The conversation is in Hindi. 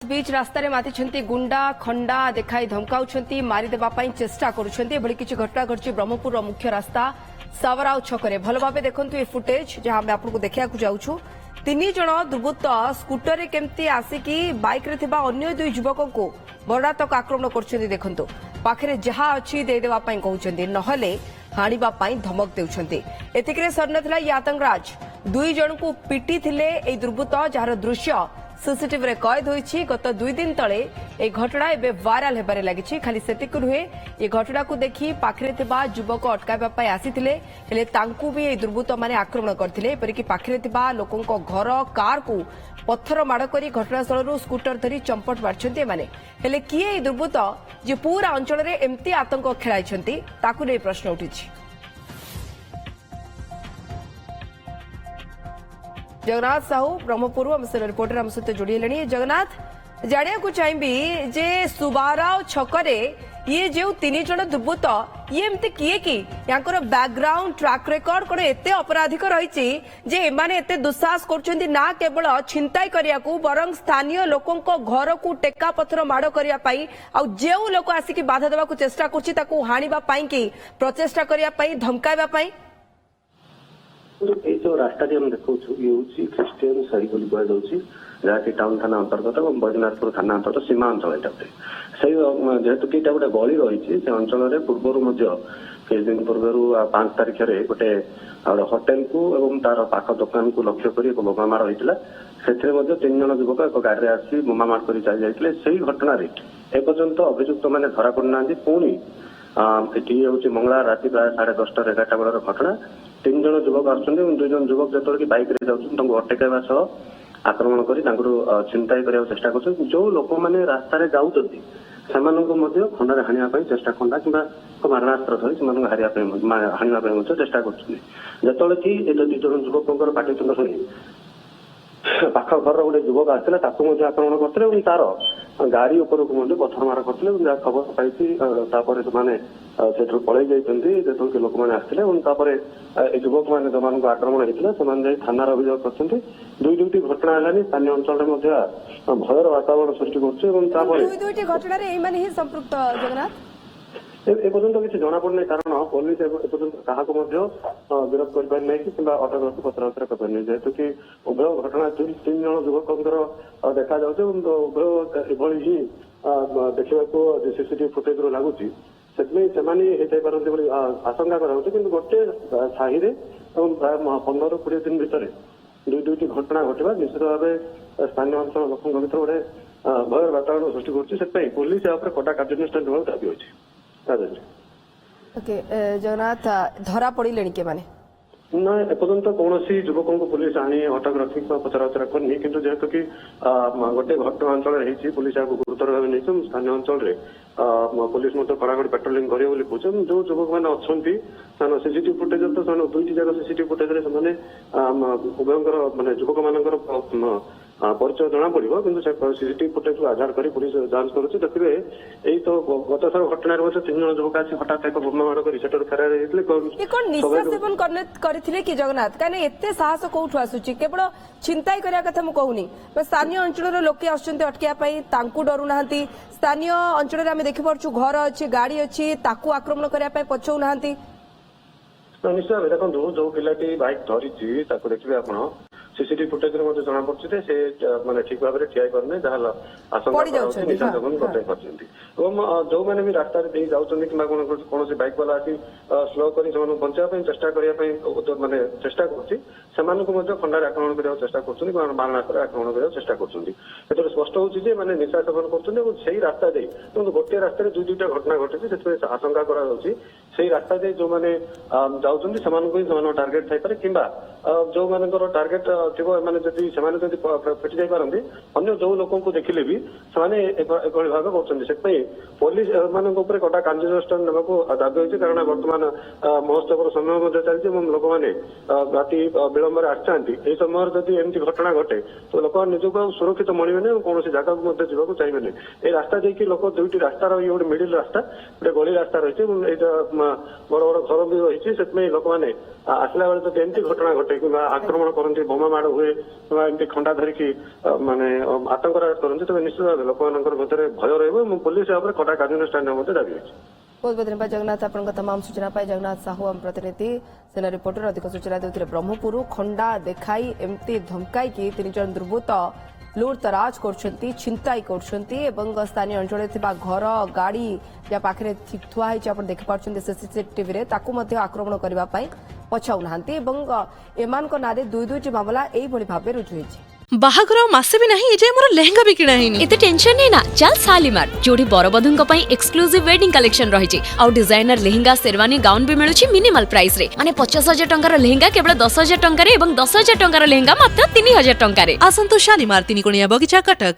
बीच रास्तार माति गुंडा खंडा देखाई धमकाउछंती मारिदेवा चेष्टा करुछंती एभली किछि घटना घटछि ब्रह्मपुर मुख्य रास्ता सावराव छकरे भल भाबे देखंतु ए फुटेज जहां हम आपको देखियाकु जाउछु तीन जण दुर्बृत्त स्कूटर केमती आसिकी बाइक रे थिबा अन्य दुई युवकों को बरडातक आक्रमण करछंती देखंतु पाखरे जहा अछि दे देवा पई कहउछंती नहले हाणीबा पई धमक देउछंती एतिकरे सरनथला ये आतंकराज दुई जण को पिटी थिले ए दुर्बृत्त जहार दृश्य सीसीटीवी रे कैद होईछि गत 2 दिन तले ए घटना एबे वायरल हेबारे लागिछि खाली सेतिक रुहे ए घटना को देखि पाखरे थिबा युवक अटकाइबा पई आसीथिले हेले तांकु भी ए दुर्बृत्त माने आक्रमण करथिले एपरिकि पाखरे थिबा लोकंको घर कार को पत्थर माड़ करी घटनास्थल स्कूटर धरी चंपट मारछंती माने हेले किए ए दुर्बृत्त जे पूरा अंचल रे एम्ति आतंक खेलाइछंती ताकु नै प्रश्न उठिछि। जगन्नाथ साहू ब्रह्मपुर रिपोर्टर आम सहित जोड़ी है। जगन्नाथ जाना चाहिए जे सुबाराव छकरे ये जो तीन जन दुर्बृत्त ये एमती किए कि याकर बैकग्राउंड ट्रैक रिकॉर्ड कौन एते अपराधिक रही जे एमाने एते दुस्साहस करछंती ना केवल छिंताई करियाकू बरं स्थानीय लोकों को घर को टेका पत्थर माड़ करिया पाई आ जेउ लोक आसिकी बाधा देवा चेष्टा करछि ताकू हाणीबा पाई कि प्रचेष्टा करिया पाई धमकाइबा पाई ये जो रास्ता हम देखु ये हूँ ख्रीस्टियन साही बोली जहाँकि टाउन थाना अंतर्गत और बैजनाथपुर थाना अंतर्गत सीमा अंचल यहाँ जेहेतु कि गोटे गली रही से अंचल पूर्व किछ दिन पूर्व 5 तारिख में गोटे होटेल को एवं तार पाख दुकान को लक्ष्य कर बोमामाड़ होता से 3 जन युवक एक गाड़ी आसी बोमामाड़ कर चली जाते से घटन एपर्यंत अभियुक्त मैंने धरा पड़ना पुणी ये हूँ मंगला राति प्राय 10:30 11टा बेलर घटना 3 जन युवक आसुच्च 2 जन युवक जो बैक जाऊँ अटकाइवा सह आक्रमण कर छिनताई करने चेष्टा कर जो लोक मैंने रास्तार जाऊँ खंडार हाणिया चेष्टा खंडा कि मारणास्त्र धरी हाणिया चेष्टा कर कि 2 जन युवक पाटितुंड शुणी पाख घर गोटे युवक आसाला आक्रमण करते तार गाड़ी उपरकू पत्थर मार करते जहाँ खबर पाई से पलि जाते लोक मैंने आसते युवक मैंने जो आक्रमण होता है थाना अभियोग कर 2-2टी घटना है स्थानीय अंचल भयर वातावरण सृष्टि कर एपर्यंत किसी जना पड़ना कारण पुलिस एपर्यंत क्या विरोध कर अटक रखी पचराउचरा कर जेहेतु कि उभय घटना 3 जन युवक देखा जाऊे उभय ही देखा सीसीटीवी फुटेज लगुच से आशंका कर गोटे साही प्राय 15-20 दिन भितर 2-2टी घटना घटवा निश्चित भाव स्थानीय अंचल लोक भर गोटे भय वातावरण सृष्टि कर पुलिस कड़ा कार्यानुष्ठान दाबी अच्छी। जगन्नाथ धरा पड़े के माने ना एपर्यंत कौन युवकों को पुलिस आनी अटक रखी पचराउचरा करनी किंतु जेहेतु कि गोटे घटना अंचल पुलिस गुरुतर भाव नहीं स्थानीय अंचल पुलिस कड़ाकड़ी पेट्रोलिंग करेंगे कहते जो युवक मैंने अच्छा सीसीटीवी फुटेज तो 2टी जगह सीसीटीवी फुटेज उभयंकर मानने युवक मान परिचय जना पड़ो कि सीसीटीवी फुटेज को आधार कर पुलिस जांच कर देखिए यही तो गत थर घटना 3 जन युवक आसी हठात एक बोमामाड़ कर फेरार होते कि जगन्नाथ कहीं एत साहस कौटू आसूची केवल छिंताई करने कथा मुझे कहूनी स्थानीय अंचल लोके अटकाई डरुना स्थानीय अंचल आम देखिपु घर अच्छी गाड़ी अच्छी आक्रमण करने पछौ ना निश्चय देखो जो पिलाटी बाइक धरी देखिए आप सीसीटीवी फुटेज जना पड़े से माने ठीक भाव में ठिया करने जहाँ आशंका निशा जगन घटाई जो मैंने भी रास्ता जाऊँगी कि कौन बाइक वाला आसी स्लो कर बचाई चेष्टा करने माने चेष्टा कर खंडार आक्रमण करने चेष्टा कर मारणास्त्र आक्रमण करने चेष्टा कर स्पष्ट होची मैंने निशा सेवन कर रास्ता जाए गोटे रास्तार 2-2टा घटना घटी से आशंका कर रास्ता जाए जो मैंने जाऊँ टार्गेट थाईपे कि जो मान टार्गेट फिटी जाई पारंती अन्य जो लोगों को देखिले भी से भाग कर पुलिस ऊपर कड़ा कार्यानुष्ठान नेबाक दाबी होती कारण बर्तमान महोत्सव समय चलती लोक मैंने राति विलंब आसती समय जब एमती घटना घटे तो लोक निजक सुरक्षित मिलने कौन जगह जावाक चाहिए ये रास्ता जाकि लोक 2टी रास्तार ये गोटे मिडिल रास्ता गोटे गली रास्ता रही बड़ बड़ घर भी रही से लोक मैंने आसला बेले जब एमती घटना घटे कि आक्रमण करती बोमा ମାଡ଼ ହୁଏ ବା ଏମିତି ଖଣ୍ଡା ଧରିକି ମାନେ ଆତଙ୍କ ରାଜ କରନ୍ତି ତେବେ ନିଶ୍ଚିତ ଭାବେ ଲୋକମାନଙ୍କର ମଧ୍ୟରେ ଭୟ ରହିବ ଏବଂ ପୋଲିସ ଭାବରେ କଡ଼ା କାର୍ଯ୍ୟାନୁଷ୍ଠାନ ମଧ୍ୟ ଦାବି ଅଛି। बहुत बहुत धन्यवाद जगन्नाथ आपन तमाम सूचना पाई जगन्नाथ साहू आम प्रतिनिधि सेना रिपोर्टर अधिक सूचना देते ब्रह्मपुर खंडा देखाई एमती धमकाई कि 3 जन दुर्बृत्त लुटतराज करछंती छिनताई करछंती एवं स्थानीय अंचल घर गाड़ी या पाखरे थुआई आप देख पार्टी सीसीटीवी रे ताकू मध्य आक्रमण करने पछाऊ नाहांती एवं एमान नारे दुईटी मामला एभली भाव रुजु होईछि। बाहाघर मासे भी नहीं एजे मोर लेहंगा भी किणा हेनी एते टेंशन नहीं ना चल शालीमार जोड़ी बरबधुंक पई एक्सक्लूसिव वेडिंग कलेक्शन रहिछि आउ डिजाइनर लेहंगा शेरवानी गाउन भी मिलुछि मिनिमल प्राइस रे माने 50,000 टंकार लेहंगा केवल 10,000 टंका रे एवं 10,000 टंकार लेहंगा मात्र 3,000 टंका रे आसंतु शालीमार 3 कोणिया बगीचा कटक।